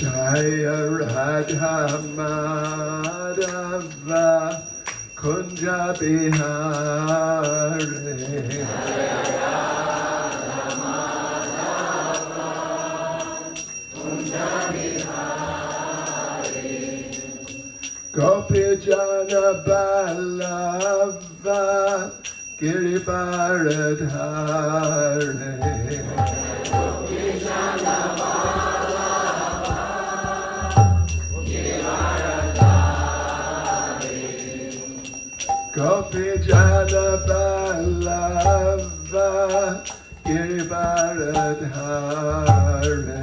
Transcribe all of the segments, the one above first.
Jaya Radha Madhava Kunja Bihari Gopi Jana Ballava Girivaradhari Gopi Jana Ballava Girivaradhari Gopi Jana Ballava Girivaradhari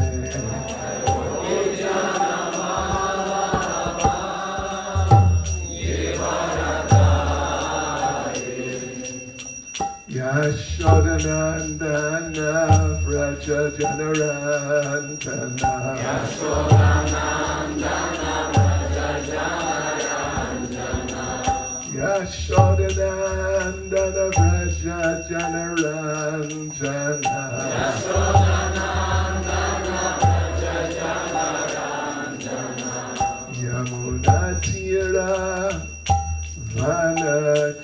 Yashodanandana Vraja Janarantana Yashodanandana Vraja Janarantana Yamunatira Vanachari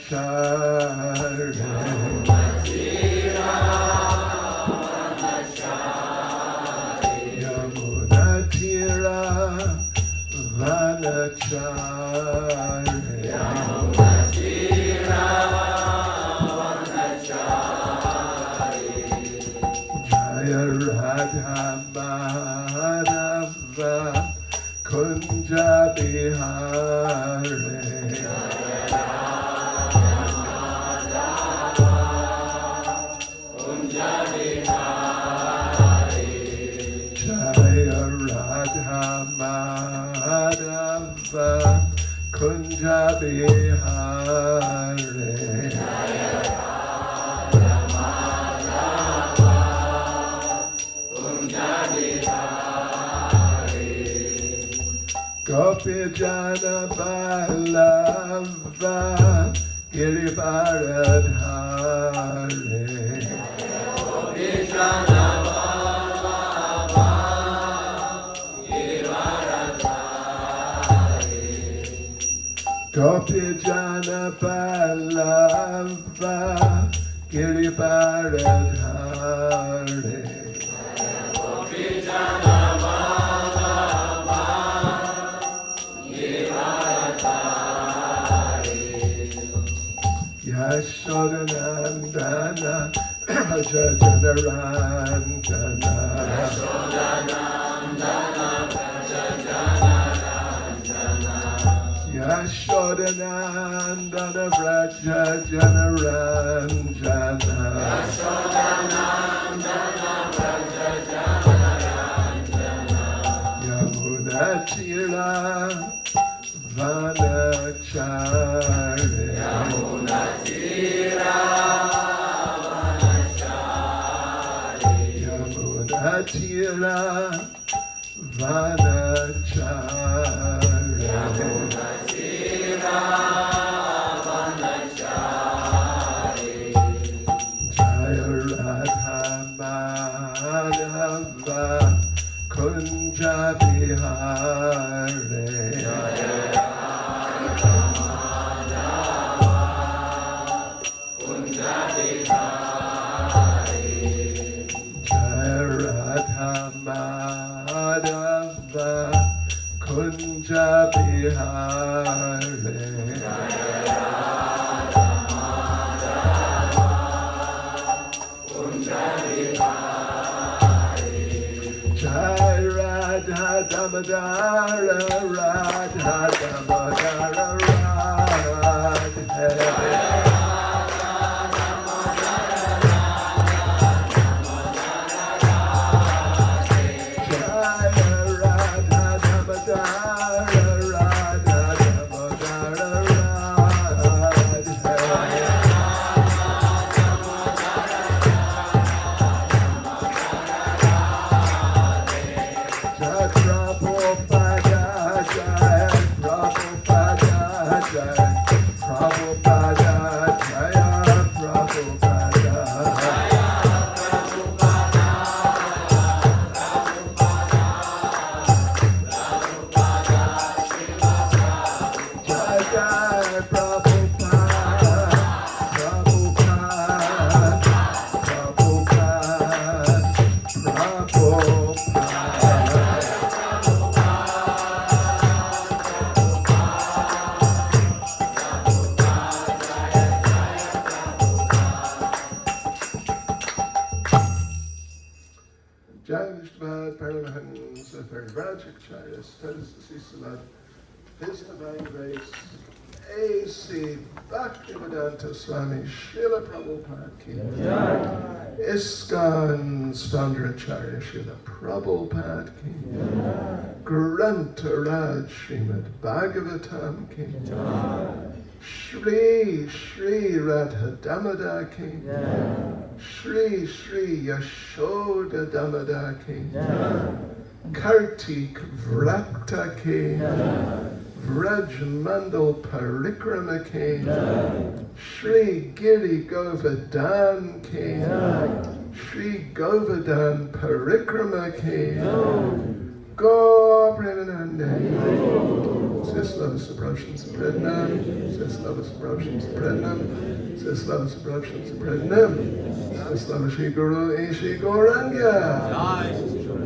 Yamunatira Vanachari Jaya Radha Madhava Kunja Bihari Jaya Radha Madhava Kunja Bihari Gopi Jana Ballava Girivaradhari Gopi Jana Ballava Girivaradhari Gopi Jana Ballava Girivaradhari Gopi Jana Yashodanandana Vraja Janarantana Yashodanandana Vraja Janarantana Yamunatira Vanachari Yamunatira Vanachari Jaya Radha Madhava Kunja Bihari Madhava Kunja Bihari Jai Radha Damodara Radha Damodara Radha songs of her Rajacharyas, Tadasasisalat, Visnavai Grace, A.C. Bhaktivedanta Swami, Srila Prabhupada Ki, ISKCON's founder Acharya, Srila Prabhupada Ki, Grantaraj Srimad Bhagavatam Ki, Shri Shri Radha Damodar Ki, Shri Shri Yashoda Damodar Ki, Kartik Vrata Ki, Vraj Mandal Parikrama Ki, Shri Giri Govardhan Ki, Shri Govardhan Parikrama Ki, Go Premanande, Sislava Sabroshan Saprednam, Sislava Sabroshan Saprednam, Sislava Sabroshan Saprednam, Sislava Shri Guru Ishi Gauranga,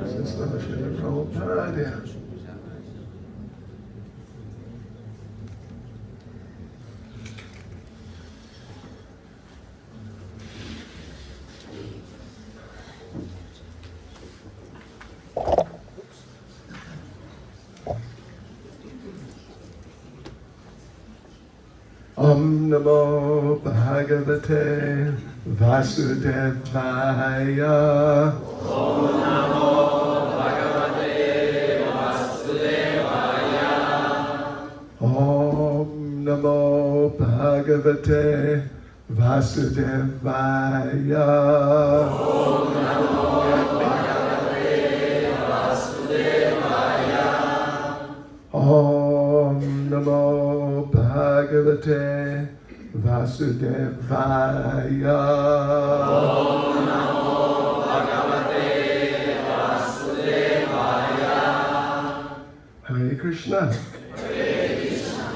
Sislava Shri Prabhupada. Om Namo Bhagavate Vasudevaya. Om Namo Bhagavate Vasudevaya. Om Namo Bhagavate Vasudevaya. Om Namo Bhagavate Vasudevaya. Om Namo Bhagavate Vasudevaya. Om Namo Bhagavate Vasudevaya. Hare Krishna. Hare Krishna.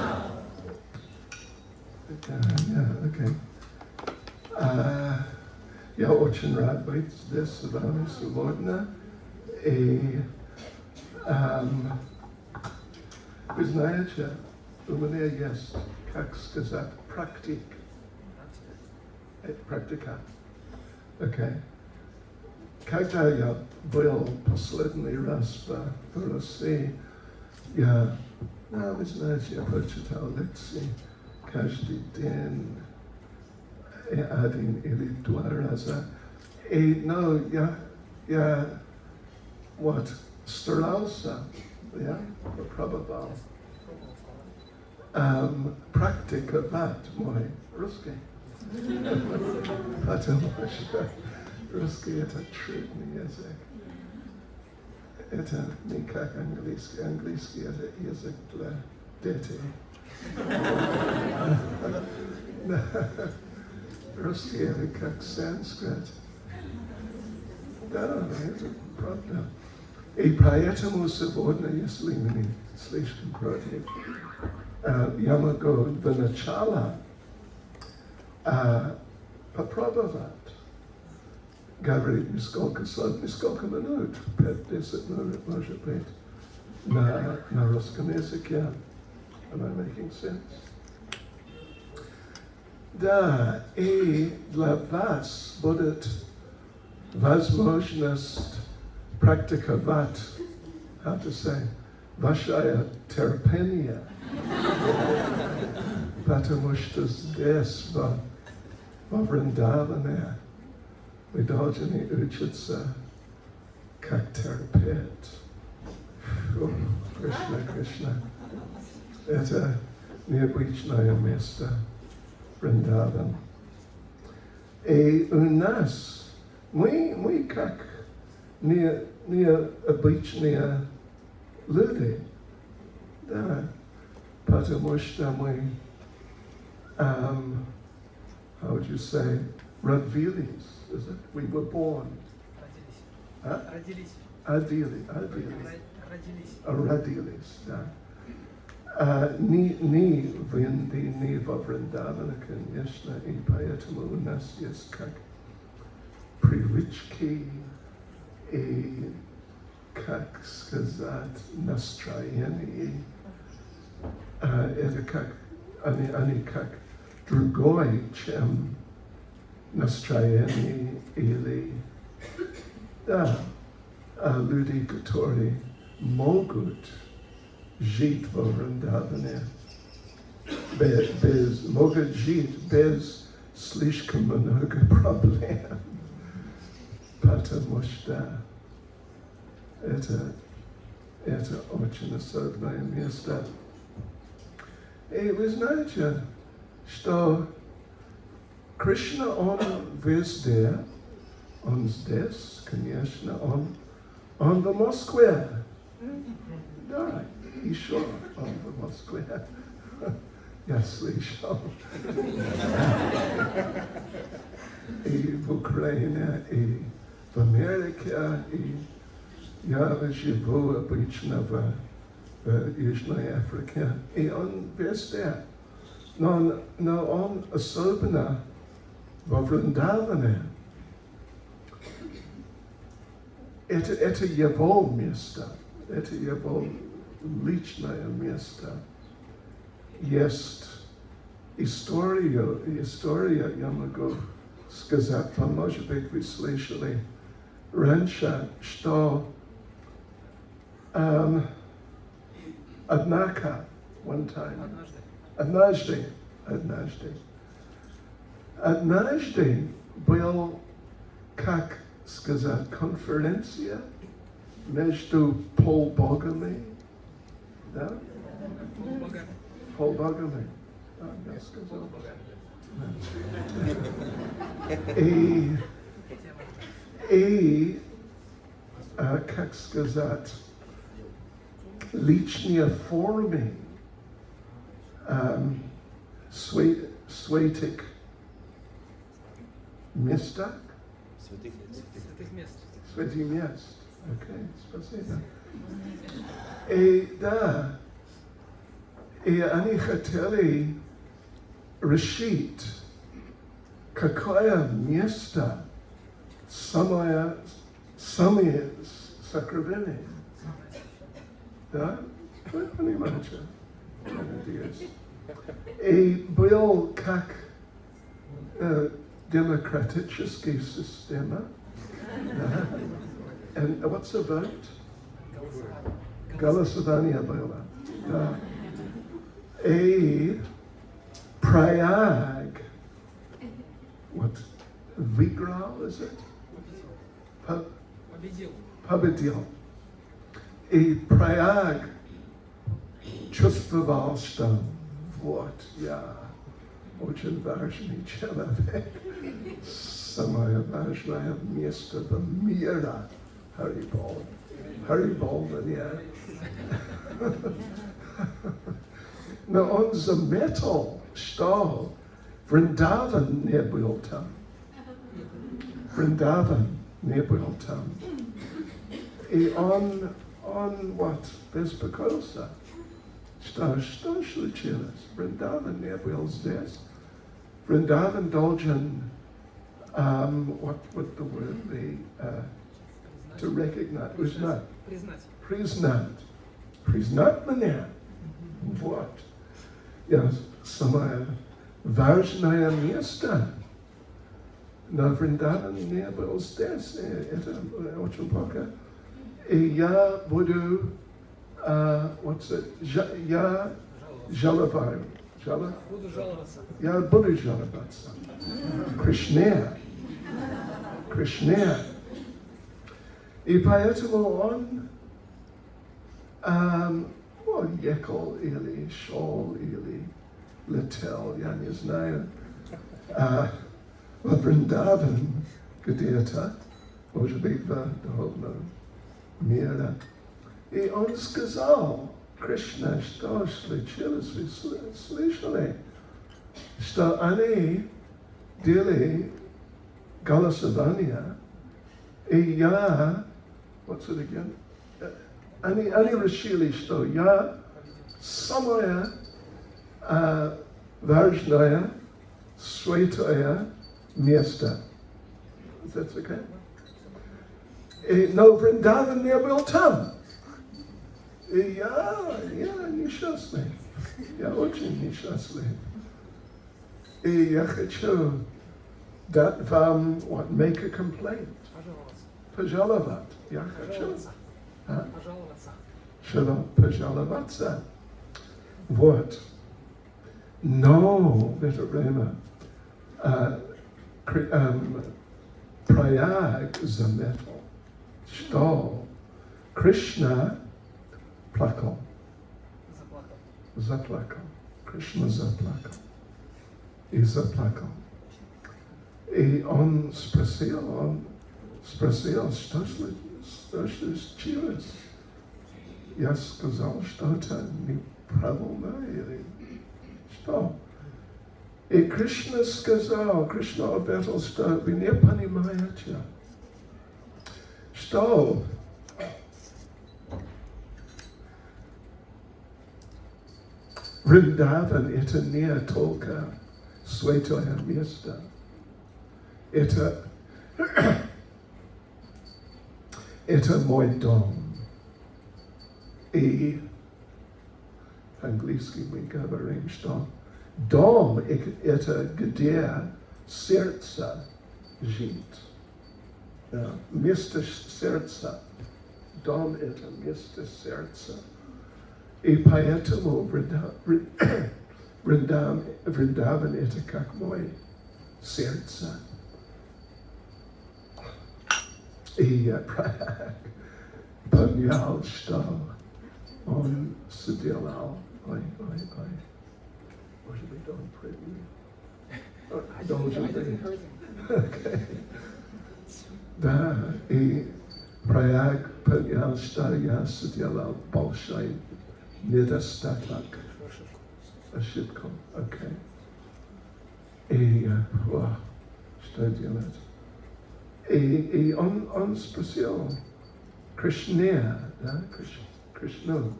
Okay. Я очень рад быть здесь с вами сегодня. И вы знаете, у меня есть, как сказать, практика. Okay. Когда я был последний раз в России, вы знаете, я прочитал лекции каждый день, один или два раза. И, я старался, пробовал практиковать мой русский. Потому что русский это трудный язык. Это не как английский. Английский это язык для детей. Русский это как санскрит. Да, это правда. И поэтому сегодня, если мне слишком против, я могу для начала попробовать говорить несколько минут, 5-10 минут, может быть, на русском языке. Am I making sense? Да, и для вас будет возможность практиковать, how to say, ваше терпение. Потому что здесь, во Вриндаване, мы должны учиться, как терпеть. Кришна. Это необычное место, Вриндаван. И у нас, мы как необычные люди, да, потому что мы, how would you say, родились, is it? We were born. Родились, да. Не в Индии, не во Вриндаване, конечно, и поэтому у нас есть как привычки и, как сказать, настроение. Это как, они как другое, чем настроение или, да. люди, которые могут жить во Вриндаване, могут жить без слишком много проблем, потому что это очень особенное место. И вы знаете, что Кришна, он везде, он здесь, конечно, он в Москве. Да, еще он в Москве. Я слышал. И в Украине, и в Америке, и я живу обычно в Южной Африке, и он везде. Но он особенно во Вриндаване. Это его место, это его личное место. Есть история, я могу сказать, может быть, вы слышали раньше, что однако, однажды был, как сказать, конференция между полбогами, да? Полбогами. Я сказал. И как сказать, личные формы святых местах. Святых мест. Окей, спасибо. И да, и они хотели решить, какое место самое сокровенное. Да? Вы понимаете? Надеюсь. И был как демократическая система. Да? And what's the vote? Голосование было. Да. И Праяг, what, выиграл, is it? Победил. И Праяг чувствовал, что вот я очень важный человек, самое важное место в мире. Харибол, нет. Но он заметил, что Вриндаван не был там. Вриндаван не был там. И он вот, беспокоился. Что случилось? Вриндаван не был здесь. Вриндаван должен, what would the word be? To recognize, признать меня. Вот. Я самое важное место. Но Вриндаван не был здесь. Это очень плохо. И я буду, я жаловаю. Буду жаловаться. Я буду жаловаться. Кришне. И поэтому он ехал или шел, или летел, я не знаю, во Вриндаван где-то, может быть, в духовном мире. И он сказал, Кришна, что случилось, вы слышали, что они делали голосование, и я, what's it again? Они решили, что я самое важное, святое место. That's okay? Но Вриндаван не был там. И я несчастлив. Я очень несчастлив. И я хочу дать вам, make a complaint. Пожаловать. Я хочу. Пожаловаться. Что пожаловаться. Вот. Но в это время Праяг заметил, что Кришна плакал. Заплакал. Кришна заплакал. И заплакал. И он спросил, что случилось? Я сказал что-то неправильно или что? И Кришна сказал, Кришна ответил, что вы не понимаете, что Вриндаван это не только святое место. Это мой дом. И по-английски мы говорим, что дом это где сердце живет. Место сердца. Дом это место сердца. И поэтому Вриндаван это как мое сердце. И понял, что он сделал. Может быть, он должен быть. Да, и Праяг понял, что я сделал большой недостаток. Ошибку. Окей. И что делать? И он спросил Кришне, да, Кришну,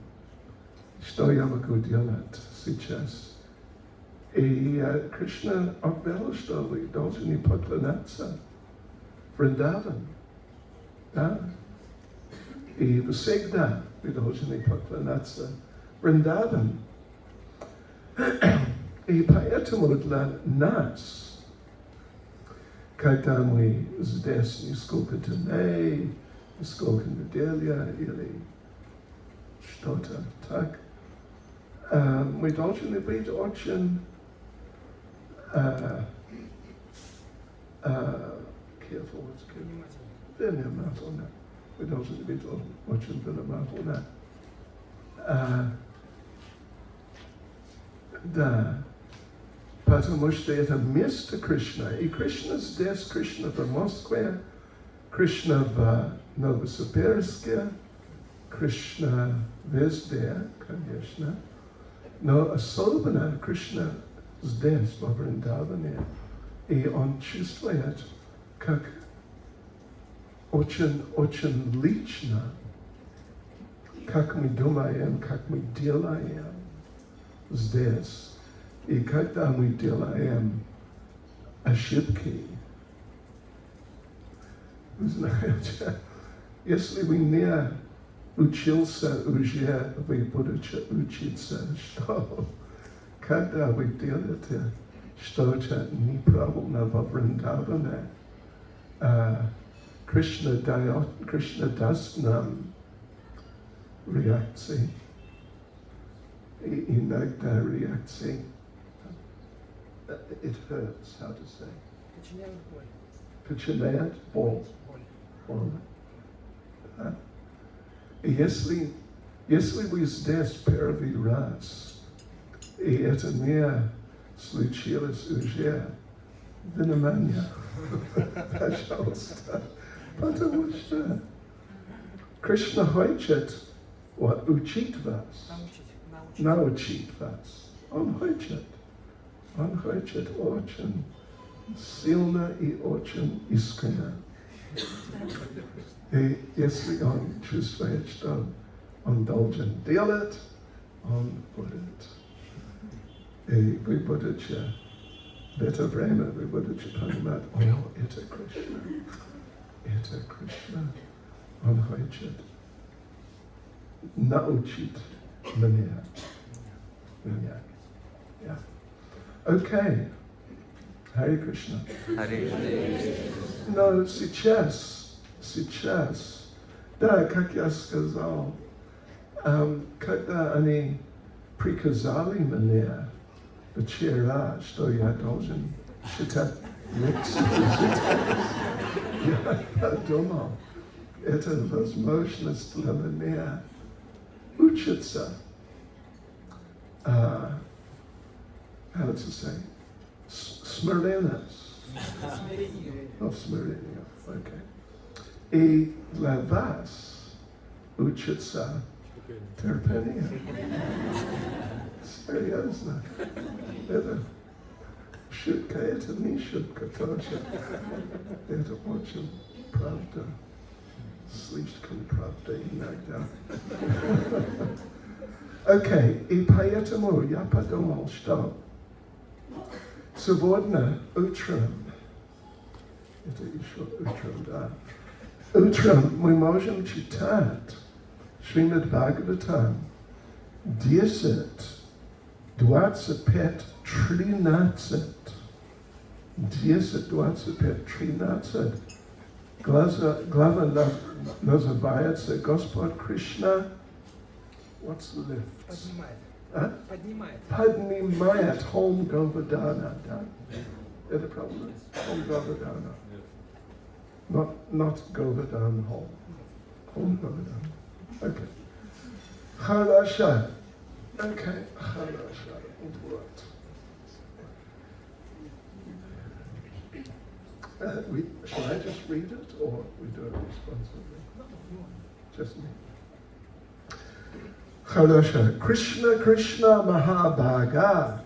что я могу делать сейчас? И Кришна ответил, что вы должны поклоняться Вриндаван, да? И всегда вы должны поклоняться Вриндаван. И поэтому для нас, когда мы здесь несколько дней, несколько недель или что-то так, мы должны быть очень careful, внимательны. Мы должны быть очень внимательны. Да, потому что это место Кришна. И Кришна здесь, Кришна в Москве, Кришна в Новосибирске, Кришна везде, конечно. Но особенно Кришна здесь, во Вриндаване. И он чувствует, как очень лично, как мы думаем, как мы делаем здесь. И когда мы делаем ошибки, вы знаете, если вы не учился уже, вы будете учиться, что когда вы делаете что-то неправильно во Вриндаване, Кришна даст нам реакции. И иногда реакции. It hurts, how to say. Причиняет боль. Причиняет боль. Да? И если вы здесь первый раз, и это не случилось уже, внимание, пожалуйста. Потому что Кришна хочет учить вас, научить вас. Он хочет очень сильно и очень искренне. И если он чувствует, что он должен делать, он будет. И вы будете в это время, вы будете понимать, это Кришна. Это Кришна. Он хочет научить меня. Yeah. Окей. Харе Кришна. Харе Кришна. Но сейчас Да, как я сказал, когда они приказали мне вчера, что я должен читать лекцию, я подумал, это возможность для меня учиться, how to say, смиренность. Смирение, окей. И для вас учиться терпение. Серьезно. Это шутка, это не шутка тоже. Это очень правда. Слишком правда иногда. Окей, и поэтому я подумал, что сегодня утром, это еще утром, да, утром мы можем читать Шримад Бхагаватам 10, 25, 13. 10, 25, 13. Глава называется Господь Кришна. What's the lift? Поднимает. А? Поднимает. Поднимает Home Говардhana. Да? Это правда? Home Говардhana. Not Govardhan Home. Home Говардhana. Okay. Хорошо. Okay. Хорошо. Вот. Should I just read it or we do it responsibly? Just me. Хорошо. Krishna Krishna Mahabhaga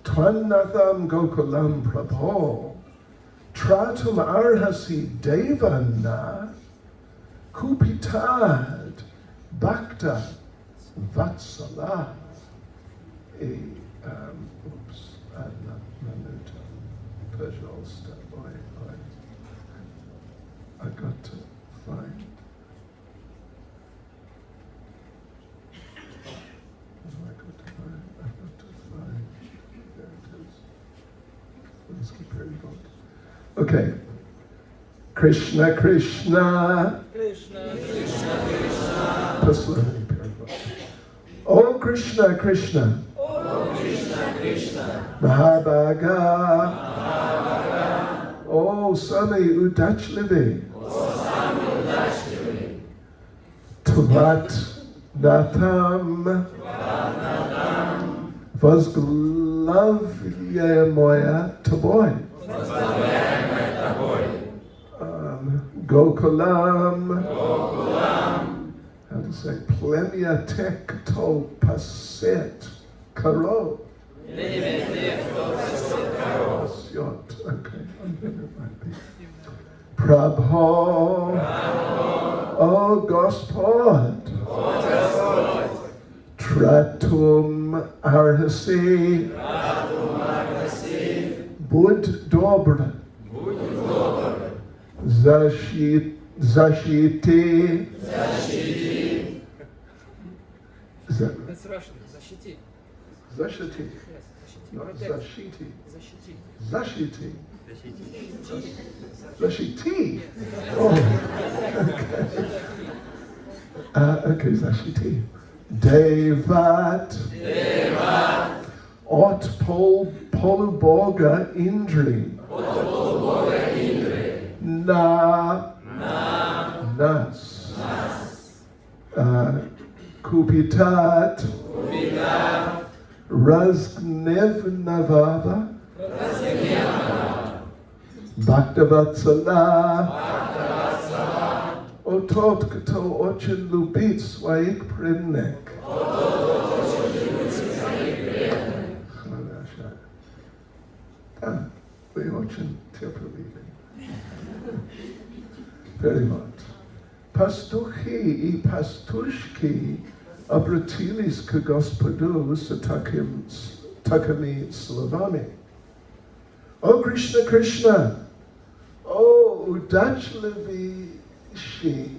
Tvannatham Gokulam Prabho Tratum Arhasi Devana Kupitad Bhakta Vatsala. Одна минута. Пожалуйста. I got to find. I've got to find. There it is. Let's keep hearing God. Okay. Krishna, Krishna. Krishna, Krishna, Krishna. Послушай перевод. О Кришна, Кришна. О Кришна, Кришна. Mahabhaga. О Свами удачливый. Тват Натам возглавляемая тобой. Гокулам. How to say? Племя тех, кто пасет коров. Пасет. Okay. Prabhu, O Gospod, Tratum Arhasi, Bud Dobr, Zashiti, That's Russian. Защити. Zashiti, Yes, защити. not Protect. Zashiti, Защити. Zashiti. Zashiti. Oh, okay, Zashiti. Devat. Ot Poluboga Indri. Nas. Kupitat. Razgnev Navava. Bhaktavatsala. O tот, кто очень любит своих преданных. Хорошо. Да, вы очень терпеливы. Перевод. Пастухи и пастушки обратились к Господу с такими словами. О Кришна, Кришна, о удачливейший,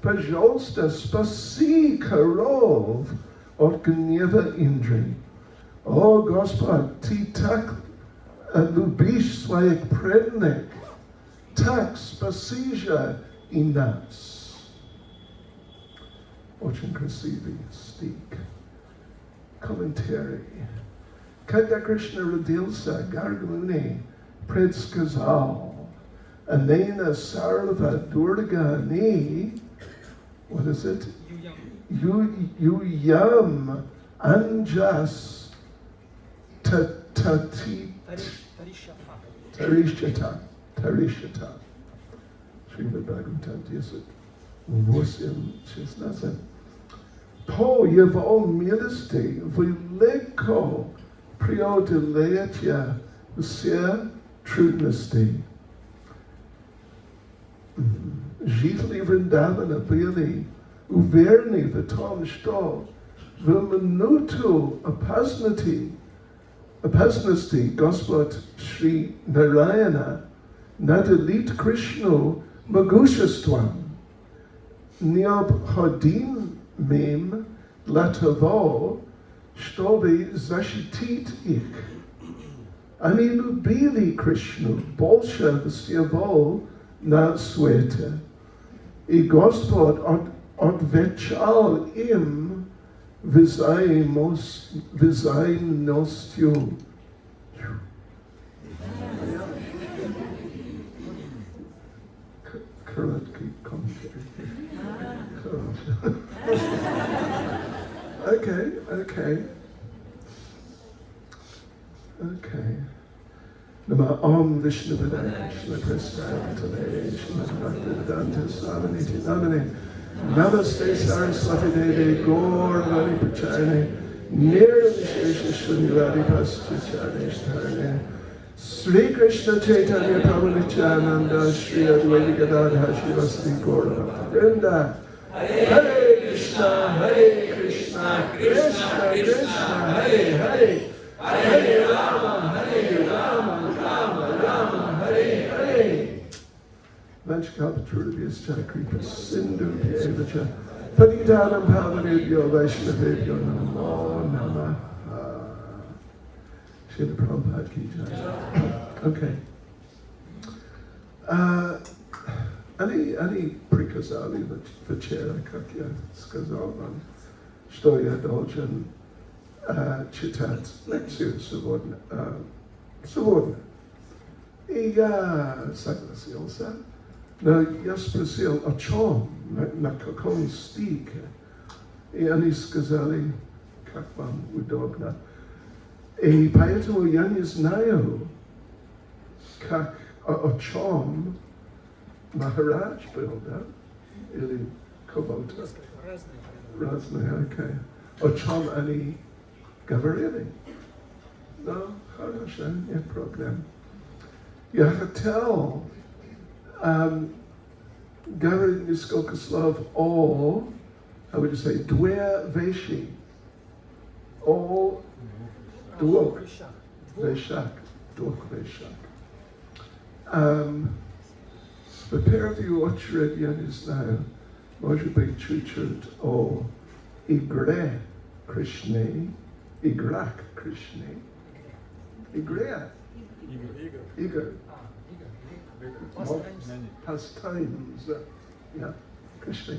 пожалуйста, спаси коров от гнева Индры. О Господь, Ты так любишь своих преданных, так спаси же и нас. Очень красивый стих. Комментарий. Когда Кришна родился, Гаргамуни предсказал, Анена Sarva Durgani, what is it? Yuyam Anjas Tatati Tarishata. Srimad Bhagavatam 10:16. Po Yavo Milasti Vileko Priodeletya Sia Trudnosti. Živli Vrindavana Bili Uverni Vatom Sto Vilmanutu Apasnasti Gospod Sri Narayana Nadalit Krishno Magushastvam Niob Hodim Mem Latavo Stobi Zashitit Ik Anilu Bili Krishno Bolsha Vystyavo na svete. I Gospod odvečal im vzájemnostью. Krótki komentarz. Okay. Nama Om Vishnu Padaya Krishna Prasthaya Tale Shrimad Bhaktivedanta Swami Namane Namaste Saraswati Deve Gaur Vari Prachane Nirvishesha Shunyavadi Paschacharne Shtarne Sri Krishna Chaitanya Prabhu Nityananda Sri Advaita Gadadha Shivasti Gaur Bhaktivinoda Hare Krishna Krishna Krishna Hare Hare Hare Rama Hare Hare. Vanchakapatruvyascha kripa sindhu pyevacha patitanam pavanebhyo vaishnavebhyo namo namaha. Srila Prabhupada ki jai. Okay. Ani приказали вчера, как я сказал вам, что я должен читать лекцию сегодня. И я согласился, но я спросил, о чем, на каком стике. И они сказали, как вам удобно. И поэтому я не знаю, как, о чем Махарадж был, да? Или кого-то. Разные, окей. О чем они говорили. No, хорошо, нет проблем. Я хотел говорить несколько слов о, how would you say, две вещи. О двух вещах. В первую очередь, я не знаю, может быть, чуть-чуть о игре Кришны, играх Кришны. Игре. Игр. Pastimes. Yeah. Krishna,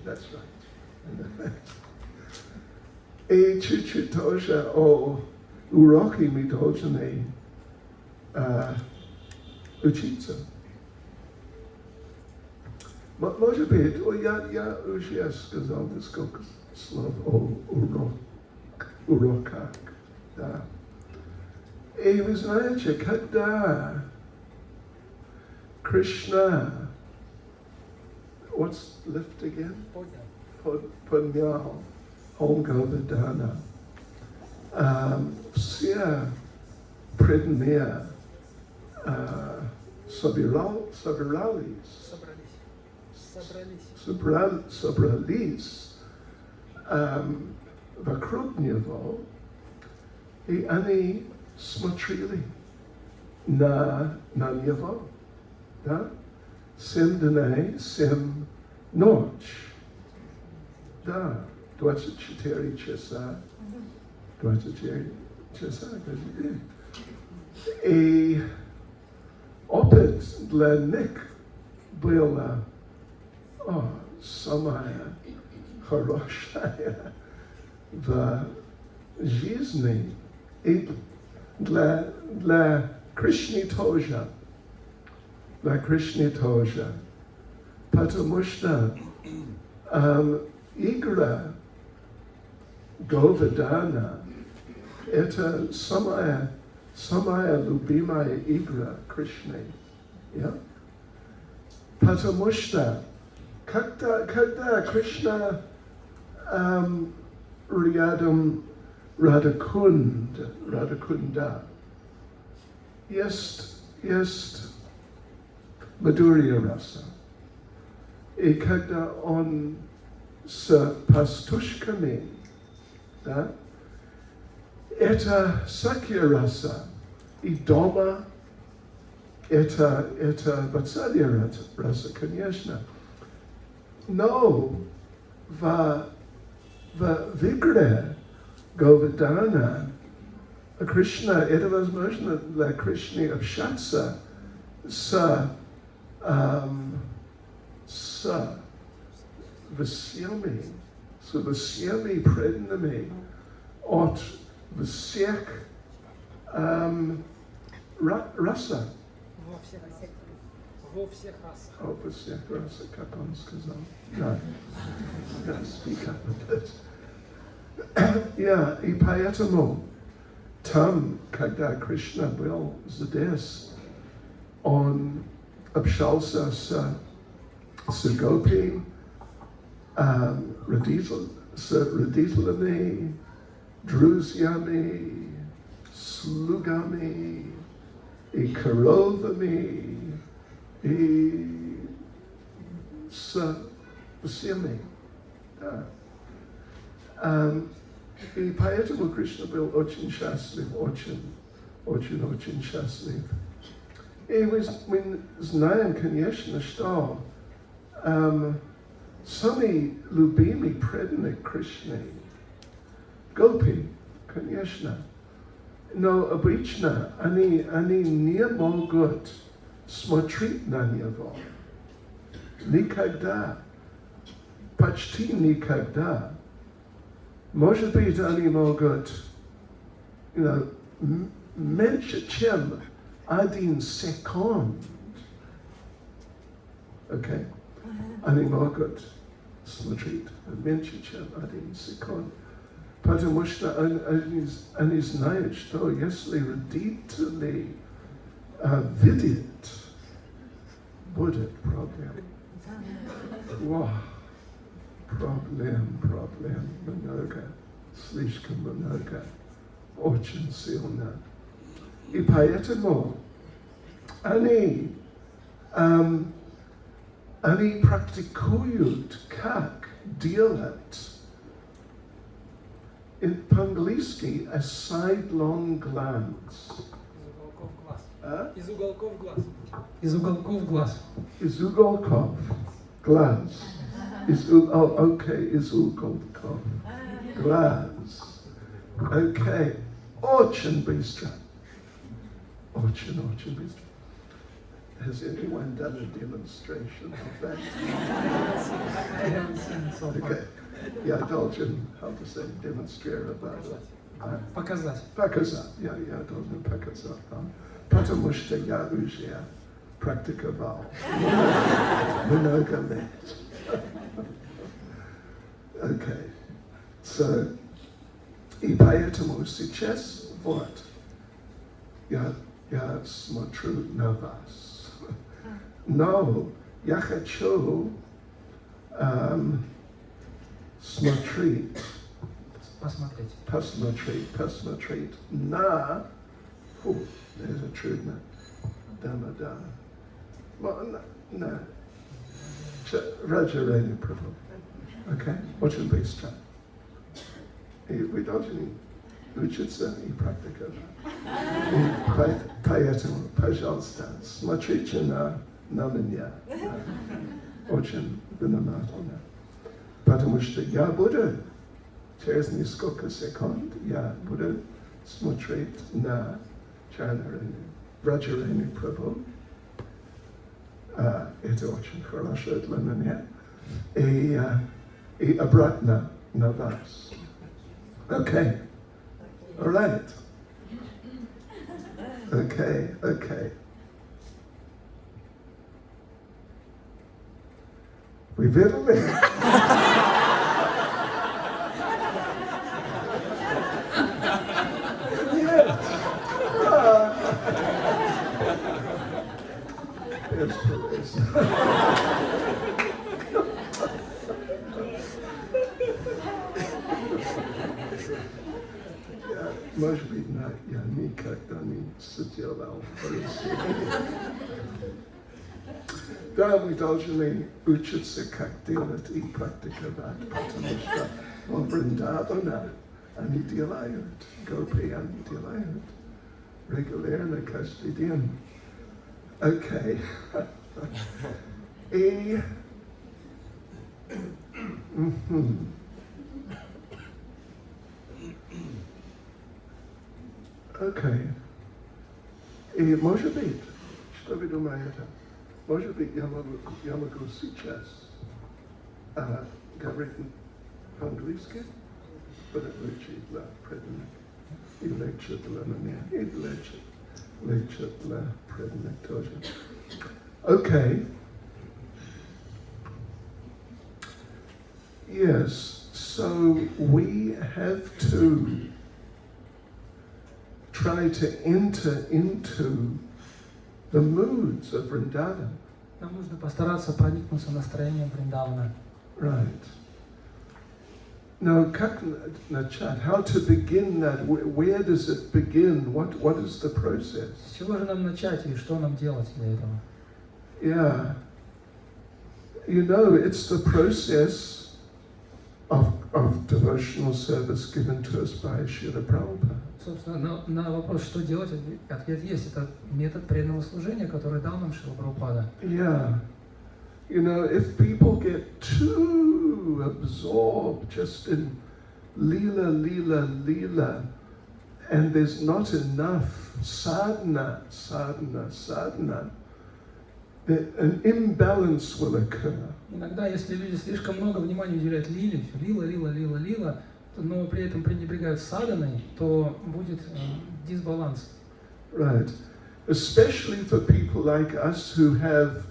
that's right. И чуть-чуть тоже о уроке мы должны учиться. Может быть, я уже сказал несколько слов о уроках. Да. И вы знаете, когда Krishna, what's lift again? Поднял Говардхана. Все предания собрались вокруг него, и они смотрели на него, да? 7 дней, 7 ночь, да, 24 часа, 24 часа, каждый день. И опыт для них было самое хорошее в жизни. И для Кришны тоже. Для Кришны тоже. Потому что игра Говардхана — это самая любимая игра Кришны. Yeah? Потому что когда Кришна рядом Радакунда, есть Мадурья раса. И когда он с пастушками, да, это Сакья раса. И дома это Ватсалья раса, конечно. Но в игре Говардхана Кришна, это возможно для Кришны общаться с всеми преданными от всех раса. Во всех расах. Во всех расах, как он сказал. Да. Speak up a bit. Yeah, и поэтому там, когда Кришна был здесь, он общался с гопи, с родителями, друзьями, слугами и коровами, и с всеми. Да. И поэтому Кришна был очень счастлив, очень счастлив. И мы знаем, конечно, что самый любимый преданный Кришны гопи, конечно. Но обычно они не могут смотреть на него. Никогда. Почти никогда. Может быть, они могут, меньше, чем 1 секунд. Okay? Они могут смотреть меньше, чем 1 секунд. Потому что они знают, что если родители видят, будет проблем. Wow. Проблем много, слишком много, очень сильно. И поэтому они практикуют, как делать по-английски a sidelong glance. Из уголков глаз. Из уголков глаз. Из уголков глаз. Из уголков глаз. Окей. Очень быстро. Очень быстро. Has anyone done a demonstration of that? Okay. Я должен, how to say, демонстрировать. Показать. Показать. Я должен показать. Потому что я уже практиковал много лет. Okay. So, и поэтому сейчас вот я смотрю на вас. Но я хочу посмотреть на... это трудно. Да. На Раджарани Прабhu. Окей? Очень быстро. И вы должны учиться и практиковать. Поэтому, пожалуйста, смотрите на меня. Очень внимательно. Потому что я буду через несколько секунд я буду смотреть на Раджарани Прабhu. Это очень хорошо для меня. И обратно на вас. Okay. All right. Okay. Вы верили? Нет. Бесполезно. Может быть, я никогда не сделал фарисей. Да, мы должны учиться, как делать и практиковать, потому что в Вриндаване они делают, гопи они делают регулярно, каждый день. Окей. И... Окей. И может быть, что вы думаете? Может быть, я могу сейчас говорить по-английски, будет лучше для преданных, и легче для меня, и легче для преданных тоже. Okay. Yes, so we have to try to enter into the moods of Vrindavan. Нам нужно постараться проникнуться настроением Вриндавана. Right. Now, как начать? How to begin that? Where does it begin? What is the process? С чего же нам начать и что нам делать для этого? Yeah. You know, it's the process of devotional service given to us by Srila Prabhupada. Собственно, на вопрос, что делать, ответ есть. Это метод преданного служения, который дал нам Шрила Прабхупада. Yeah. You know, if people get too absorbed just in lila, and there's not enough sadhana, an imbalance will occur. Иногда, если люди слишком много внимания уделяют лиле, лила, но при этом пренебрегают саданой, то будет дисбаланс. Right. Especially for people like us who have,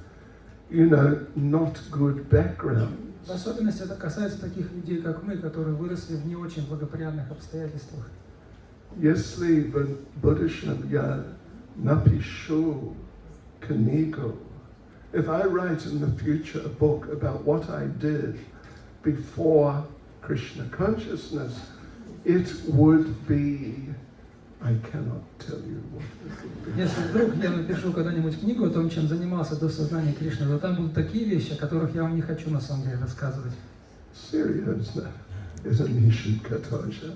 you know, not good background. В особенности это касается таких людей, как мы, которые выросли в не очень благоприятных обстоятельствах. Если в будущем я напишу книгу, if I write in the future a book about what I did before Krishna consciousness, it would be, I cannot tell you what it would be. Если вдруг я напишу когда-нибудь книгу о том, чем занимался до сознания Кришны, то там будут такие вещи, о которых я вам не хочу на самом деле рассказывать. Seriously, это не шутка тоже.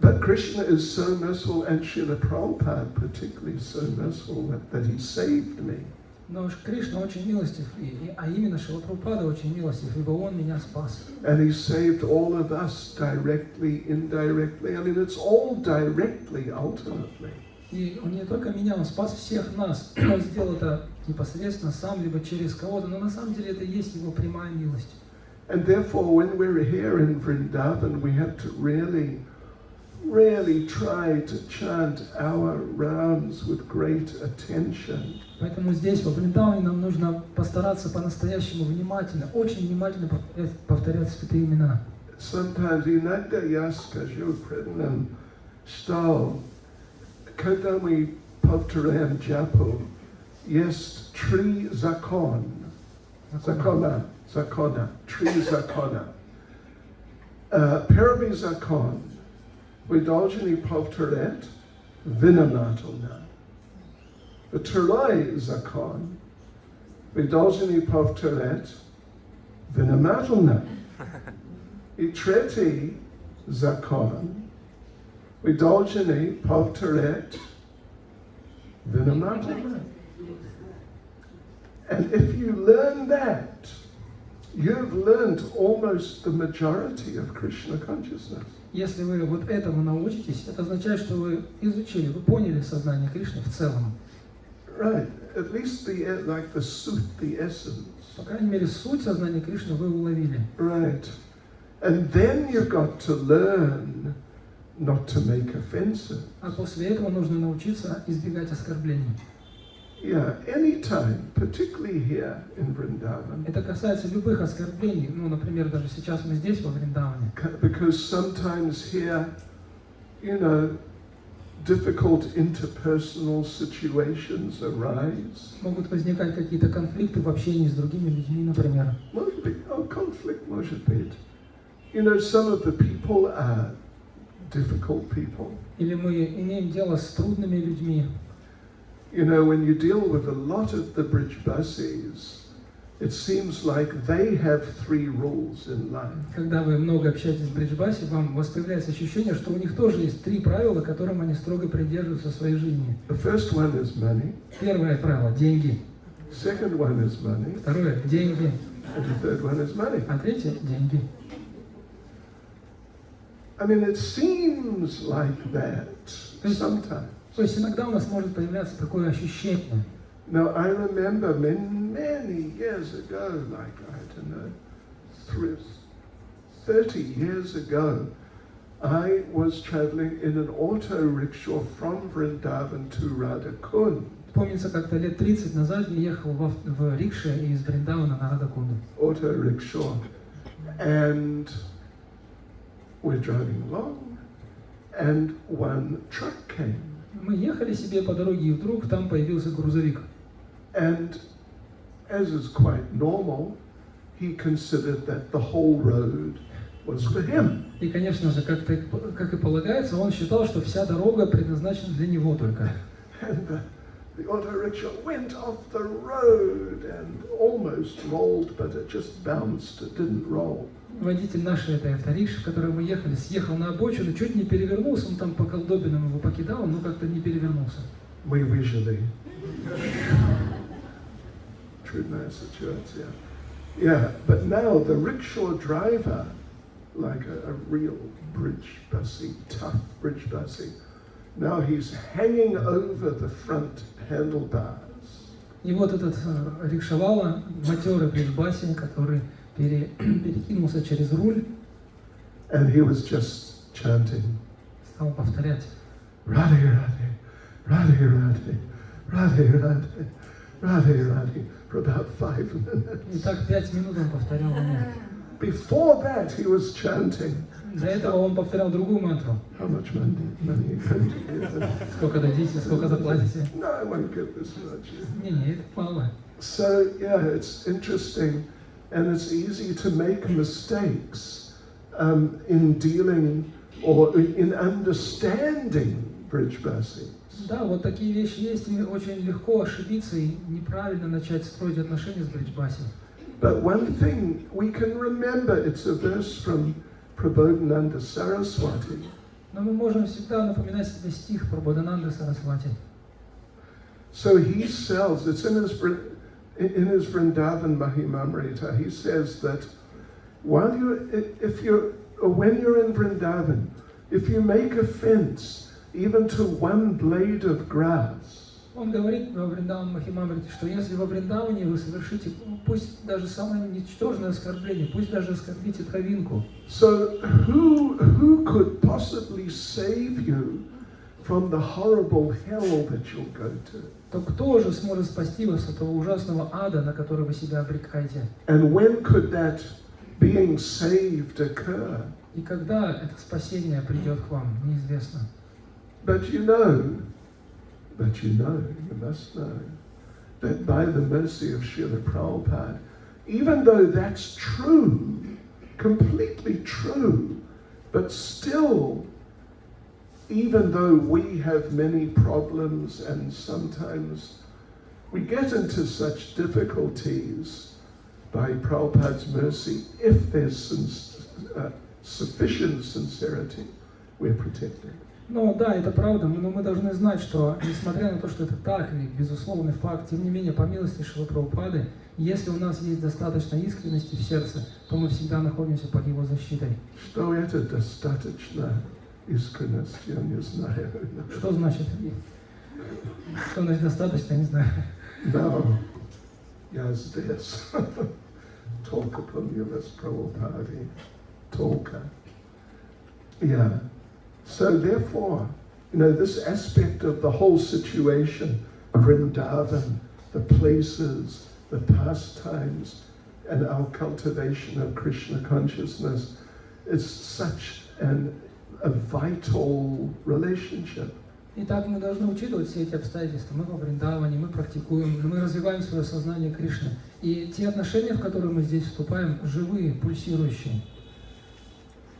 But Krishna is so merciful, and Srila Prabhupada particularly so merciful that he saved me. Но Кришна очень милостив, а именно Шрила Прабхупада очень милостив, ибо Он меня спас. And he saved all of us directly, indirectly. I mean, it's all directly, ultimately. И Он не только меня, Он спас всех нас. Он сделал это непосредственно сам, либо через кого-то, но на самом деле это и есть Его прямая милость. And therefore, when we're here in Vrindavan, we have to really try to chant our rounds with great attention. Поэтому здесь, во Вриндаване, нам нужно постараться по-настоящему внимательно, очень внимательно повторять святые имена. Sometimes иногда я скажу преданным, что когда мы повторяем джапу, есть три закона. Три закона. Первый закон. Вы должны повторять внимательно. Второй закон. Вы должны повторять внимательно. И третий закон. Вы должны повторять внимательно. And if you learn that, you've learned almost the majority of Krishna consciousness. Если вы вот этому научитесь, это означает, что вы изучили, вы поняли сознание Кришны в целом. Right, at least like the sut, the essence. По крайней мере, суть сознания Кришны вы уловили. Right. And then you've got to learn not to make offenses. А после этого нужно научиться избегать оскорблений. Yeah, anytime, particularly here in Vrindavan. Это касается любых оскорблений. Ну, например, даже сейчас мы здесь, во Вриндаване. Because sometimes here, you know, difficult interpersonal situations arise. Могут возникать какие-то конфликты в общении с другими людьми, например. Conflict, может быть. You know, some of the people are difficult people. Или мы имеем дело с трудными людьми. You know, when you deal with a lot of the Brijbasis, it seems like they have 3 rules in life. Когда вы много общаетесь с бриджбаси, вам воспринимается ощущение, что у них тоже есть 3 правила, которым они строго придерживаются в своей жизни. The first one is money. Первое правило – деньги. Second one is money. Второе – деньги. And the third one is money. А третье – деньги. I mean, it seems like that sometimes. То есть иногда у нас может появляться такое ощущение. Now, I remember many years ago, like, I don't know, 30 years ago, I was traveling in an auto rickshaw from Vrindavan to Radhakund. Помнится, как-то лет 30 назад я ехал в рикше из Вриндавана на Радхакунду. Auto rickshaw. And we're driving along, and one truck came. Мы ехали себе по дороге, и вдруг там появился грузовик. And as is quite normal, he considered that the whole road was for him. И, конечно же, как и полагается, он считал, что вся дорога предназначена для него только. And the auto rickshaw went off the road and almost rolled, but it just bounced, it didn't roll. Водитель нашей этой авторикши, в которой мы ехали, съехал на обочину, чуть не перевернулся, он там по колдобинам его покидал, но как-то не перевернулся. Мы выжили. Трудная ситуация. Yeah, but now the rickshaw driver, like a real Brijbasi, tough Brijbasi, now he's hanging over the front handlebars. И вот этот рикшавала, матерый бриджбаси, который перекинулся через руль, and he was just chanting, стал повторять: Radhe Radhe, Radhe Radhe, Radhe Radhe, Radhe Radhe, for about 5 minutes. И так 5 минут он повторял мне. Before that, he was chanting. До этого он повторял другую мантру. How much money are you going to give? Сколько дадите, сколько заплатите? No, I won't give this much. Не, это мало. So yeah, it's interesting, and it's easy to make mistakes in dealing or in understanding Brijbasi. Да, вот такие вещи есть, и очень легко ошибиться и неправильно начать строить отношения с бриджбаси. But one thing we can remember, it's a verse from Prabodhananda Saraswati. Но мы можем всегда напоминать себе стих про Бодхананды Сарасвати. So he sells, it's in his Vrindavan Mahimamrita, he says that when you're in Vrindavan, if you make a fence even to one blade of grass, Он говорит во Вриндаван Махимамрите, что если во Вриндаване вы совершите, пусть даже самое ничтожное оскорбление, пусть даже оскорбите травинку. So who could possibly save you from the horrible hell that you'll go to? То кто же сможет спасти вас от того ужасного ада, на который вы себя обрекаете? And when could that being saved occur? И когда это спасение придет к вам, неизвестно. But you must know, that by the mercy of Srila Prabhupada, even though that's true, completely true, but still, even though we have many problems and sometimes we get into such difficulties, by Prabhupada's mercy, if there's sufficient sincerity, we're protected. Ну да, это правда, но мы должны знать, что несмотря на то, что это так, и безусловный факт, тем не менее, по милости Шрилы Прабхупады, если у нас есть достаточно искренности в сердце, то мы всегда находимся под его защитой. Что это достаточно искренности, я не знаю. Что значит Что значит достаточно, не знаю. No, Yazdes. Tolka Pumyalas Prabhupada. Tolka. Yeah. So therefore, this aspect of the whole situation, Vrindavan, the places, the pastimes, and our cultivation of Krishna consciousness is such a vital relationship. Итак, мы должны учитывать все эти обстоятельства. Мы во Вриндаване, мы практикуем, мы развиваем свое сознание Кришны. И те отношения, в которые мы здесь вступаем, живые, пульсирующие.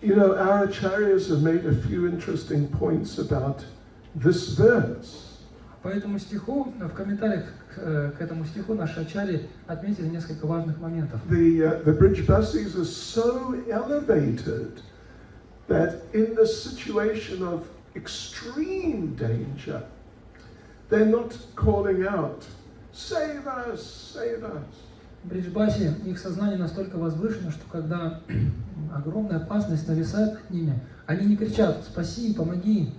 Our acharyas have made a few interesting points about this verse. По этому стиху, в комментариях к этому стиху наши ачарьи отметили несколько важных моментов. The Brijbasis are so elevated that in the situation of extreme danger, they're not calling out, "Save us, save us." Бриджбаси, их сознание настолько возвышено, что когда огромная опасность нависает над ними, они не кричат «Спаси, помоги!».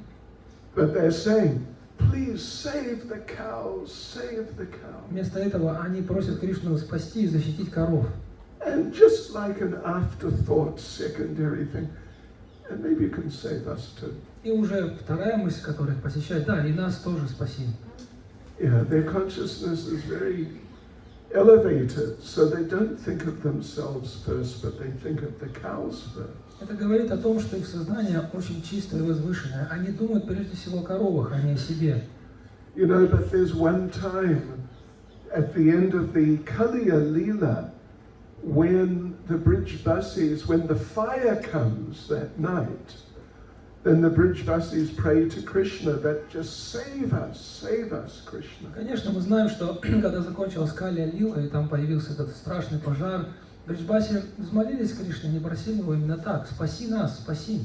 But they're saying, "Please save the cows, save the cows." Вместо этого они просят Кришну спасти и защитить коров. And just like an afterthought, secondary thing, and maybe you can save us too. И уже вторая мысль, которая их посещает, да, и нас тоже спаси. Yeah, their consciousness is very elevated, so they don't think of themselves first, but they think of the cows first. Это говорит о том, что их сознание очень чистое и возвышенное. Они думают прежде всего о коровах, а не о себе. But there's one time at the end of the Kaliya Leela when the Brijbasis, when the fire comes that night, then the Brijbasis pray to Krishna that just save us, Krishna. Конечно, мы знаем, что когда закончилась Калия Лила, и там появился этот страшный пожар, Бриджбаси взмолились Кришне, не просили его именно так: «Спаси нас, спаси».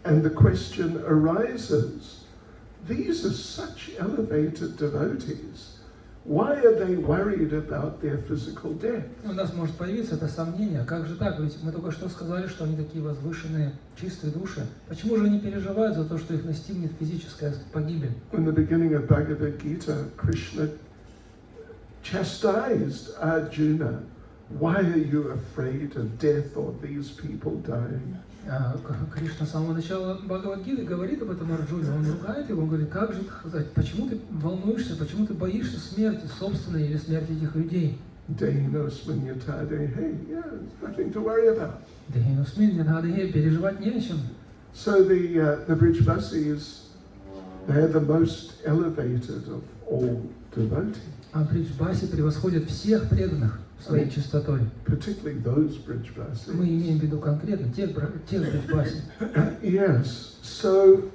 And the question arises, these are such elevated devotees. Why are they worried about their physical death? У нас может появиться это сомнение, как же так, ведь мы только что сказали, что они такие возвышенные, чистые души. Почему же они переживают за то, что их настигнет физическая погибель? In the beginning of Bhagavad Gita, Krishna chastised Arjuna. Why are you afraid of death or these people dying? Кришна с самого начала Бхагавад-гиты говорит об этом Арджуне. Он ругает его, он говорит, как же сказать, почему ты волнуешься, почему ты боишься смерти собственной или смерти этих людей? Переживать не о чем. So the Brijbasis, they're the most elevated of all devotees. А Бриджбаси превосходят всех преданных своей чистотой. Particularly those Brijbasis. Мы имеем в виду конкретно тех Бриджбаси. Yes. So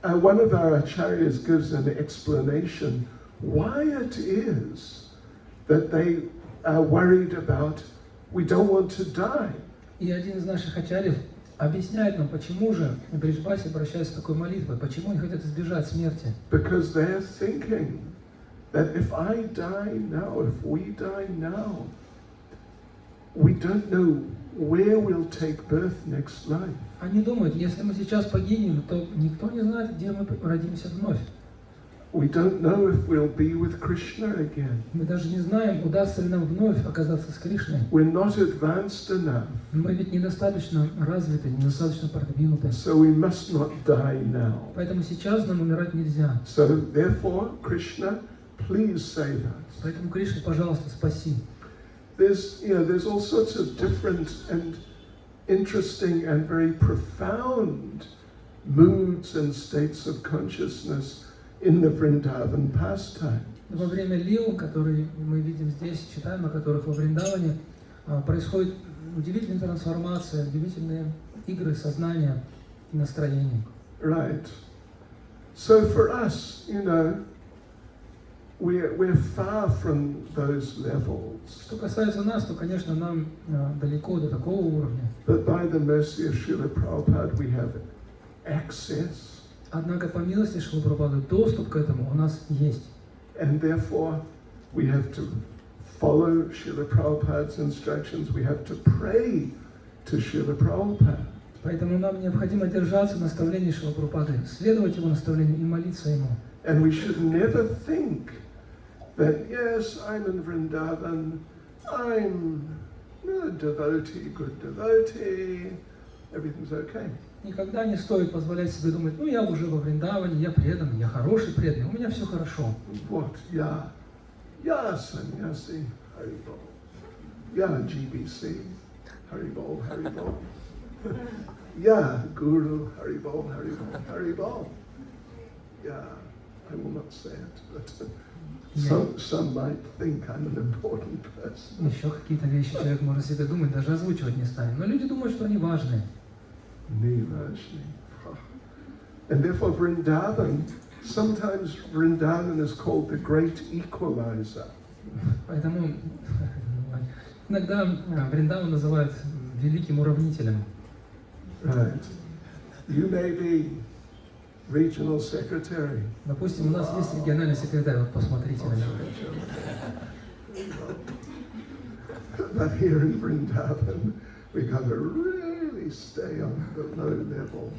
one of our acharyas gives an explanation why it is that they are worried about we don't want to die. И один из наших ачарьев объясняет нам, почему же Бриджбаси обращаются с такой молитвой, почему они хотят избежать смерти. Because they're thinking that if I die now, if we die now, we don't know where we'll take birth next life. Они думают, если мы сейчас погибнем, то никто не знает, где мы родимся вновь. We don't know if we'll be with Krishna again. Мы даже не знаем, удастся ли нам вновь оказаться с Кришной. We're not advanced enough. Мы ведь недостаточно развиты, недостаточно продвинуты. So we must not die now. Поэтому сейчас нам умирать нельзя. So therefore, Krishna, please save us. Поэтому, Кришна, пожалуйста, спаси. There's all sorts of different and interesting and very profound moods and states of consciousness in the Vrindavan pastime. Во время лил, которые мы видим здесь, читаем о которых во Вриндаване, происходит удивительная трансформация, удивительные игры сознания и настроения. Right. So for us, we're far from those levels. Что касается нас, то, конечно, нам далеко до такого уровня. But by the mercy of Srila Prabhupada, we have access. Однако, по милости Шрилы Прабхупады, доступ к этому у нас есть. And therefore, we have to follow Srila Prabhupada's instructions. We have to pray to Srila Prabhupada. Поэтому нам необходимо держаться наставлений Шрилы Прабхупады, следовать его наставлению и молиться ему. And we should never think that, yes, I'm in Vrindavan, I'm a devotee, good devotee, everything's okay. Никогда не стоит позволять себе думать, ну я уже во Вриндаване, я преданный, я хороший преданный, у меня все хорошо. What? Ya sannyasi, Haribol. Ya GBC, Haribol, Haribol. Ya Guru, Haribol, Haribol, Haribol. Yeah, I will not say it, but some might think I'm an important person. Еще какие-то вещи человек может себе думать, даже озвучивать не станет. Но люди думают, что они важные. And therefore Vrindavan, sometimes Vrindavan is called the great equalizer. Поэтому иногда Вриндаван называют великим уравнителем. Right. You may be regional secretary. Допустим, у нас есть региональный секретарь, вот посмотрите на него. But here in Vrindavan, we got to really stay on the low level.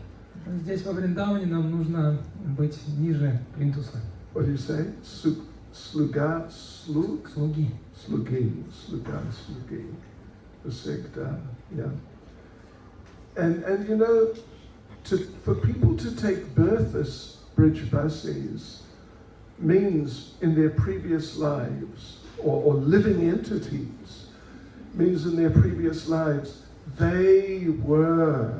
Здесь во Вриндаване нам нужно быть ниже плинтуса. What do you say? Slugi. Vasegda, yeah. And you know, for people to take birth as Brijbasis means in their previous lives, or living entities, means in their previous lives, they were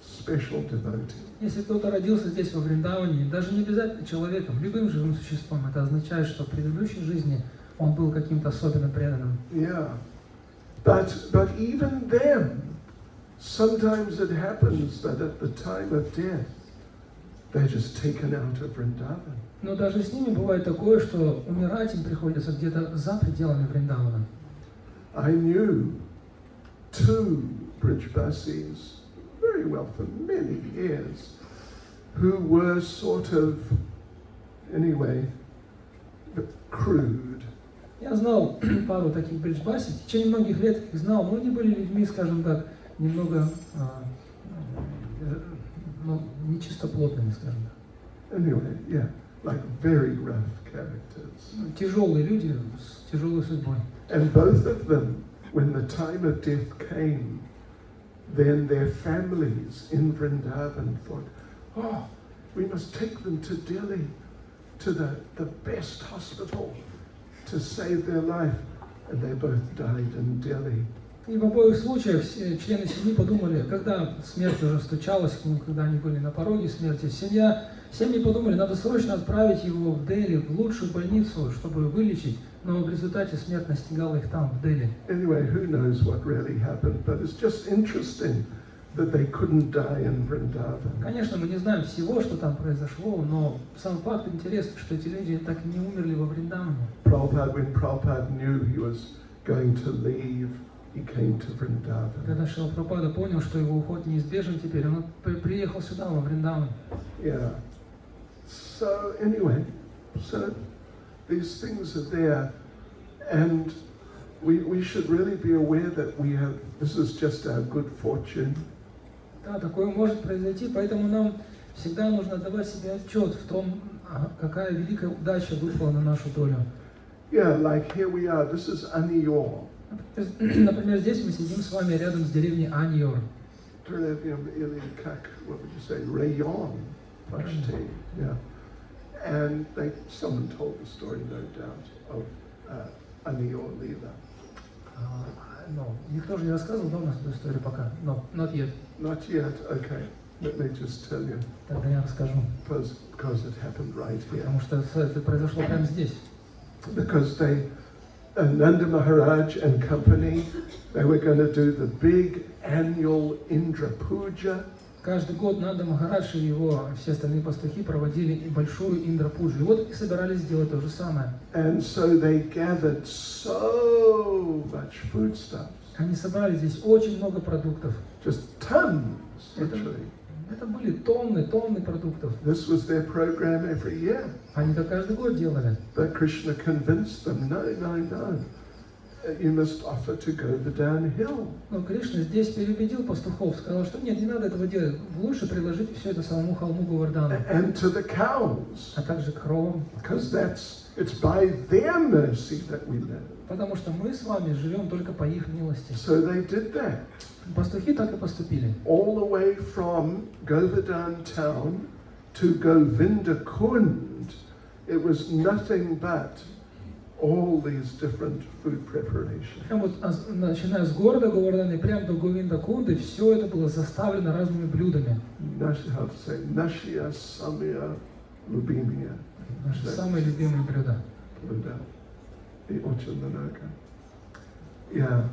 special devotees. Если кто-то родился здесь во Вриндаване, даже не обязательно человеком, любым живым существом, это означает, что в предыдущей жизни он был каким-то особенно преданным. Yeah, but even then, sometimes it happens that at the time of death, they're just taken out of Vrindavan. Но даже с ними бывает такое, что умирать им приходится где-то за пределами Вриндавана. I knew 2 Brijbasis very well for many years, who were sort of, anyway, crude. Я знал пару таких бриджбасей, в течение многих лет их знал, но они были людьми, скажем так, немного нечистоплотными, скажем так. Anyway, yeah, like very rough characters. Тяжелые люди с тяжелой судьбой. And both of them, when the time of death came, then their families in Vrindavan thought, oh, we must take them to Delhi, to the best hospital, to save their life. And they both died in Delhi. И в обоих случаях члены семьи подумали, когда смерть уже стучалась к ним, когда они были на пороге смерти, семьи подумали, надо срочно отправить его в Дели, в лучшую больницу, чтобы вылечить, но в результате смерть настигала их там, в Дели. Anyway, who knows what really happened, but it's just interesting that they couldn't die in Vrindavan. Конечно, мы не знаем всего, что там произошло, но сам факт интересный, что эти люди так и не умерли во Вриндаване. Prabhupada, when Prabhupada knew he was going to leave, he came to Vrindavan. Когда Шрила Прабхупада понял, что его уход неизбежен теперь, он приехал сюда, во Вриндаван. Yeah. So anyway, so these things are there, and we should really be aware that this is just our good fortune. Да, такое может произойти, поэтому нам всегда нужно давать себе отчет в том, какая великая удача выпала на нашу долю. Yeah, like here we are. This is Aniyor. Например, здесь мы сидим с вами рядом с деревней Аньор. What would you say? Rayon, Bhakti. Yeah. And someone told the story, no doubt, of Aniyor Leela. Никто же не рассказывал, да, у нас эту историю пока? No, not yet. Not yet. Okay. Let me just tell you. Тогда я расскажу. Because it happened right here. Потому что это произошло прямо здесь. Because Nanda Maharaj and company, they were going to do the big annual Indra Puja. Каждый год Нанда Махарадж и его все остальные пастухи проводили большую Индра-пуджу. И вот и собирались сделать то же самое. And so they gathered so much foodstuff. Они собрали здесь очень много продуктов. Just tons, literally. Это были тонны продуктов. This was their program every year. Они это каждый год делали. But Krishna convinced them, no. you must offer to go the downhill. Но Кришна здесь переубедил пастухов, сказал, что нет, не надо этого делать, лучше предложить все это самому холму Говардхану, And to the cows, а также к коровам, because it's by their mercy that we live. потому что мы с вами живем только по их милости. So they did that. Пастухи так и поступили. All the way from Govardhan town to Govinda Kund, it was nothing but all these different food preparations. Прям вот, начиная с города Говардхана, прямо до Говинда-Кунды, все это было заставлено разными блюдами. How to say? Nashya Samya Lubimia. Наши самые любимые блюда. И очень много. Yeah.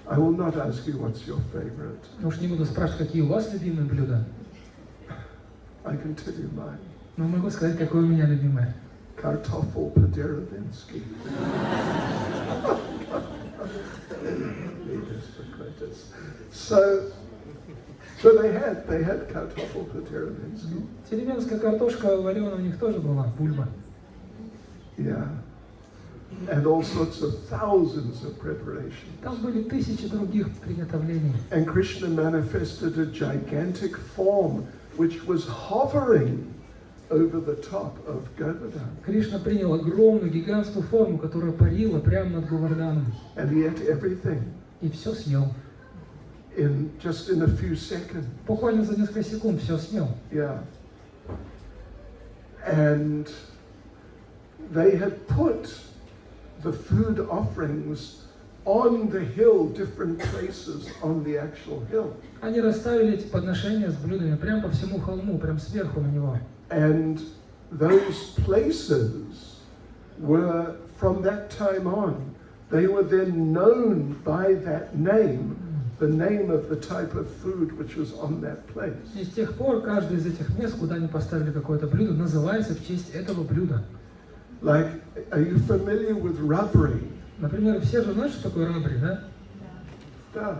I will not ask you what's your favorite. Уж не буду спрашивать, какие у вас любимые блюда. I can tell you mine. Но могу сказать, какое у меня любимое. Kartoffel по-деревенски. So they had kartoffel по-деревенски. Деревенская картошка вареная у них тоже была, бульба. Yeah. And all sorts of thousands of preparations. Там были тысячи других приготовлений. And Krishna manifested a gigantic form which was hovering over the top of Govardhan. Кришна принял огромную гигантскую форму, которая парила прямо над Говардханом. And he ate everything И все съел. just in a few seconds. Буквально за несколько секунд все съел. Yeah. And they had put the food offerings on the hill, different places on the actual hill. Они расставили эти подношения с блюдами прямо по всему холму, прямо сверху на него. And those places were, from that time on, they were then known by that name, the name of the type of food which was on that place. И с тех пор каждое из этих мест, куда они поставили какое-то блюдо, называется в честь этого блюда. Like, are you familiar with rubbery? Например, все же знают, что такое рабри, да? Yeah.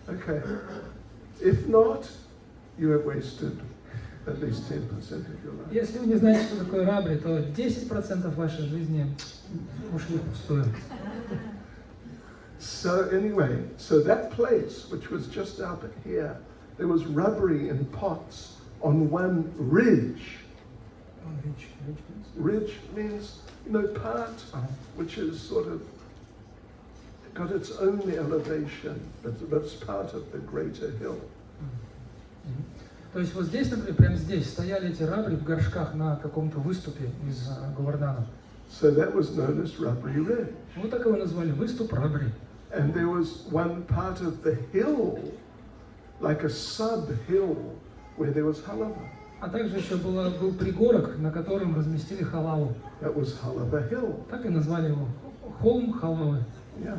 Okay. If not, you have wasted at least 10% of your life. Если вы не знаете, что такое рабри, то 10% вашей жизни ушли впустую. So anyway, so that place, which was just out here, there was rubbery in pots on one ridge. Ridge means, part which is sort of got its own elevation, but it's part of the greater hill. То есть вот здесь, например, прямо здесь стояли эти рабри в горшках на каком-то выступе из Говардхана. So that was known as rubbery ridge. Вот так его назвали, выступ рабри. And there was one part of the hill, like a sub-hill, where there was halava. А также еще был пригорок, на котором разместили халаву. That was Halava Hill. Так и назвали его. Холм халавы. Yeah.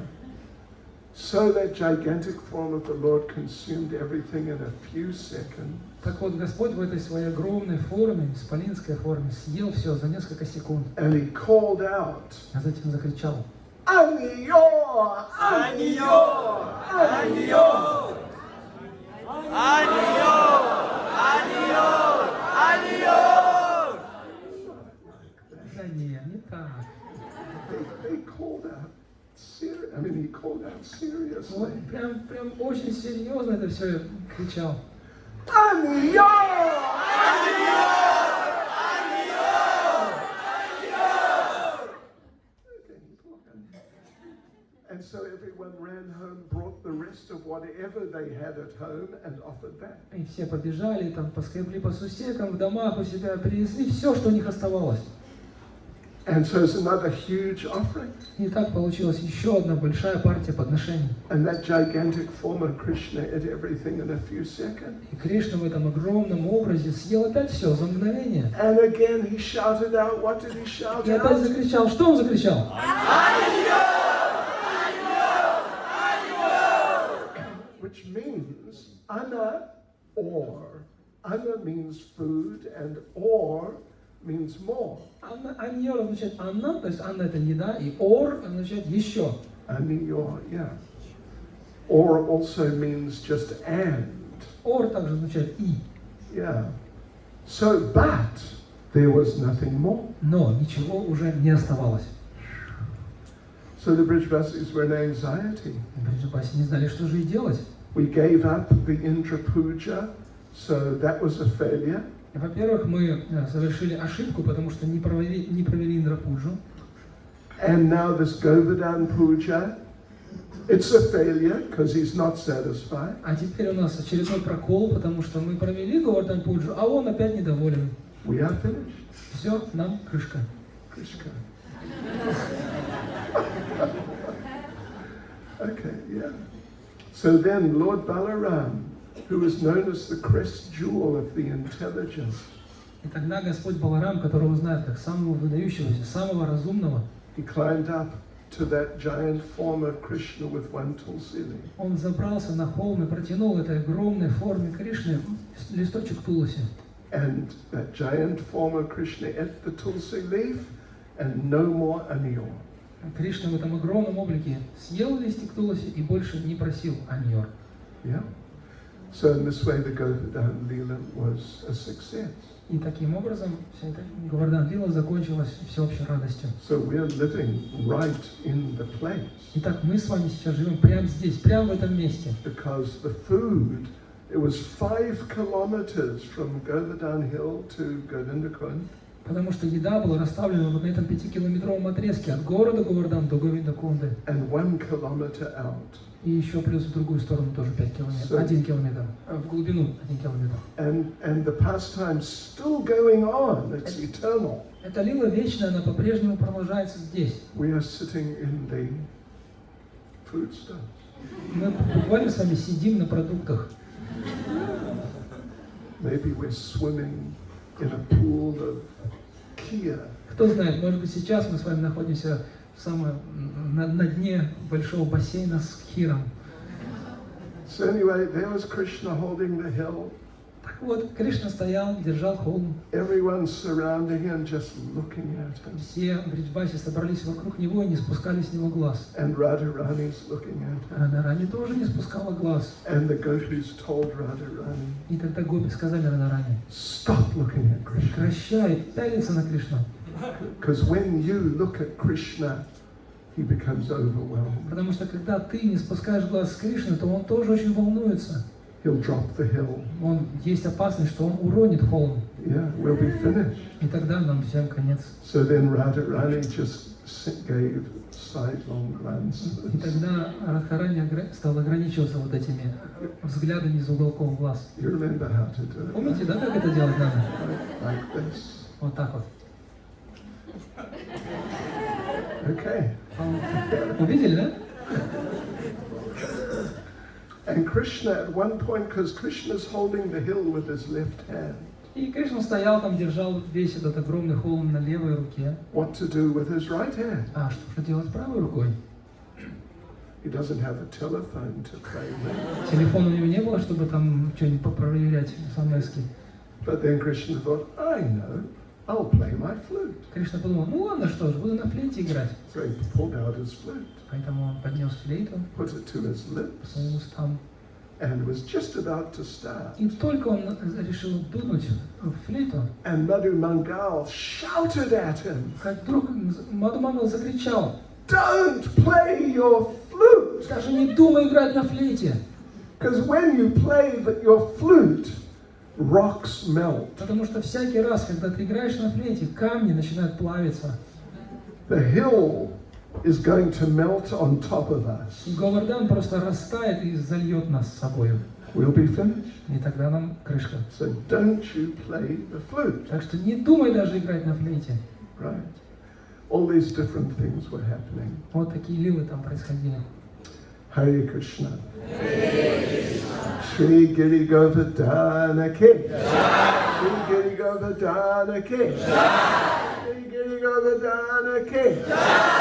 So that gigantic form of the Lord consumed everything in a few seconds. Так вот, Господь в этой своей огромной форме, исполинской форме, съел все за несколько секунд. And he called out, А затем закричал: Aniyor! Aniyor! Aniyor! Aniyor! Aniyor! Aniyor! Да не так. They called out. He called out seriously. Вот прям очень серьезно это все кричал. Aniyor! Aniyor! Aniyor! Aniyor! And so everyone ran home, brought the rest of whatever they had at home and offered that. И все побежали, там поскребли по сусекам, в домах у себя принесли все, что у них оставалось. And so it's another huge offering. И так получилась еще одна большая партия подношений. And that gigantic form of Krishna ate everything in a few seconds. И Кришна в этом огромном образе съел опять все за мгновение. And again he shouted out, what did he shout И опять out? закричал. Что он закричал? Which means ana or. Ana means food and or means more. Аньор означает анна, то есть анна это еда, и ор означает еще. Aniyor, yeah. Or also means just and. Ор также означает и. Yeah. So, but there was nothing more. Но ничего уже не оставалось. So the Brijvasis were in anxiety. Бриджбаси не знали, что же и делать. We gave up the Indra Puja, so that was a failure. Во-первых, мы совершили ошибку, потому что не провели Индрапуджу. And now this Govardhan Puja, it's a failure because he's not satisfied. А теперь у нас очередной прокол, потому что мы провели Говардхан Пуджу, а он опять недоволен. We are finished. Все, нам крышка. Krishna. Okay, yeah. So then Lord Balaram, who is known as the crest jewel of the intelligence, И тогда Господь Баларам, которого знают как самого выдающегося, самого разумного, he climbed up to that giant form of Krishna with one tulsi leaf. он забрался на холм и протянул этой огромной форме Кришны листочек туласи. And that giant form of Krishna ate the tulsi leaf and no more anyor. Кришна в этом огромном облике съел листик туласи и больше не просил аньор. Yeah. So in this way the Govardhan Leela was a success. И таким образом вся эта Говардхан Лила закончилась всеобщей радостью. So we're living right in the place. Итак, мы с вами сейчас живем прямо здесь, прямо в этом месте. Because the food, it was 5 kilometers from Govardhan Hill to Govindakund. Потому что еда была расставлена вот на этом 5-километровом отрезке от города Говардан до Говиндакунды. And 1 kilometer out. И еще плюс в другую сторону тоже 5 километров. 1 километр. В глубину 1 километр. And the pastime's still going on. It's eternal. Эта лила вечная, она по-прежнему продолжается здесь. We are sitting in the food stuff. Мы буквально с вами сидим на продуктах. Maybe we're swimming in a pool of kia. Кто знает, может быть, сейчас мы с вами находимся на дне большого бассейна с кхиром. So anyway, there was Krishna holding the hill. Так вот, Кришна стоял, держал холм. Everyone surrounding him, just looking at him. Все в Бриджбасе собрались вокруг него и не спускали с него глаз. And Radharani's looking at him. Радharani тоже не спускала глаз. And the gopis told Radharani, И тогда гопи сказали Радharani: stop looking at Krishna. прекращай пялиться на Кришну. Because when you look at Krishna, he becomes overwhelmed. Потому что когда ты не спускаешь глаз с Кришны, то он тоже очень волнуется. He'll drop the hill. Есть опасность, что он уронит холм. Yeah, we'll be finished. И тогда нам всем конец. So then Radharani just gave sidelong glances. И тогда Радхарани стал ограничиваться вот этими взглядами из уголков глаз. You remember how to do it? Помните, да, как это делать надо? Like this. Вот так вот. Okay. Увидели, да? And Krishna at one point, because Krishna's holding the hill with his left hand. И Кришна стоял там, держал весь этот огромный холм на левой руке. What to do with his right hand? А что же делать правой рукой? He doesn't have a telephone to play with. Телефона у него не было, чтобы там что-нибудь проверять смс-ки. But then Krishna thought, I know, I'll play my flute. Кришна подумал, ну ладно, что ж, буду на флейте играть. So he pulled out his flute, Поэтому он поднес флейту put it to his к lips, своим устам. and was just about to start. И только он решил дунуть в флейту, And Madhu Mangal shouted at him, как вдруг Мадхумангал закричал: don't play your flute! даже не думай играть на флейте, Because when you play your flute, rocks melt. потому что всякий раз, когда ты играешь на флейте, камни начинают плавиться. The hill is going to melt on top of us. И Говардан просто растает и зальет нас с собою. We'll be finished. И тогда нам крышка. So don't you play the flute. Так что не думай даже играть на флейте. Right. All these different things were happening. Вот такие лилы там происходили. Hare Krishna. Shri Giri Govardhana Ki. Shri Giri Govardhana Ki. Shri Giri Govardhana Ki.